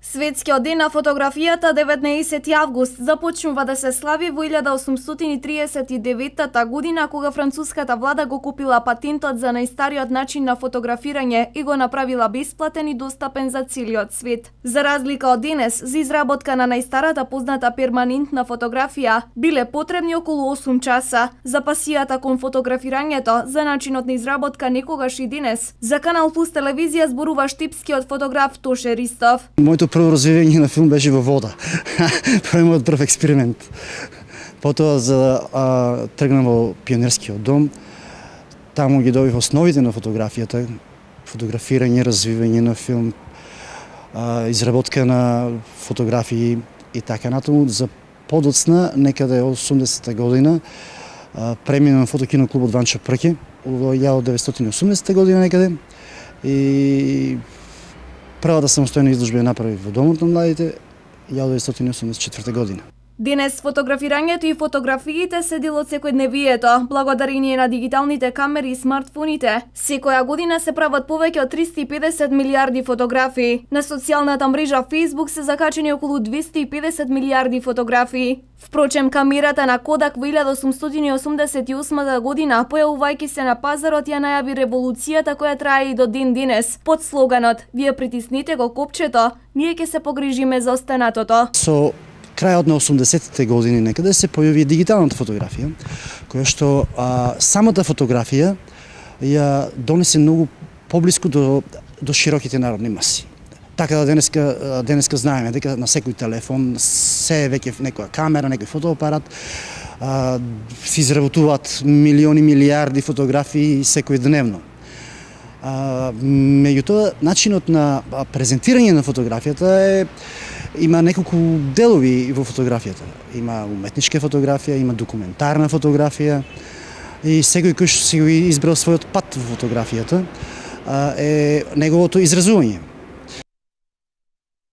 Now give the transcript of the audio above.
Светскиот ден на фотографијата 19 август започнува да се слави во 1839 година кога француската влада го купила патентот за најстариот начин на фотографирање и го направила бесплатен и достапен за целиот свет. За разлика од денес, за изработка на најстарата позната перманентна фотографија биле потребни околу 8 часа. За пасијата кон фотографирањето, за начинот на изработка некогаш и денес, за Канал Плюс телевизија зборува штипскиот фотограф Тоше Ристов. Моето прво развивање на филм беше во вода. Мојот прв експеримент. Потоа тргнам во пионерскиот дом. Таму ги добив основите на фотографијата, фотографирање, развивање на филм, изработка на фотографии и така натаму. За подоцна, некаде 80-та година, преминувам фотокино клубот Ванчо Прке, во 1980 година некаде. И првата самостојна изложба ја направив во Домот на младите 1984 година. Денес фотографирањето и фотографиите се дел од секојдневието, благодарение на дигиталните камери и смартфоните. Секоја година се прават повеќе од 350 милиарди фотографии. На социјалната мрежа Facebook се закачени околу 250 милиарди фотографии. Впрочем, камерата на Kodak во 1888 година, појавувајќи се на пазарот, ја најави револуцијата која трае и до ден денес, под слоганот "Вие притиснете го копчето, ние ќе се погрижиме за останатото". Со крајот на 80-те години некаде се појави дигиталната фотографија, која што самата фотографија ја донесе многу поблиску до широките народни маси. Така да денеска знаеме дека на секој телефон се е веќе некоја камера, некој фотоапарат, се изработуваат милиони, милиарди фотографии секојдневно. Меѓутоа, начинот на презентирање на фотографијата има неколку делови во фотографијата. Има уметничка фотографија, има документарна фотографија и секој кој што си го избрал својот пат во фотографијата е неговото изразување.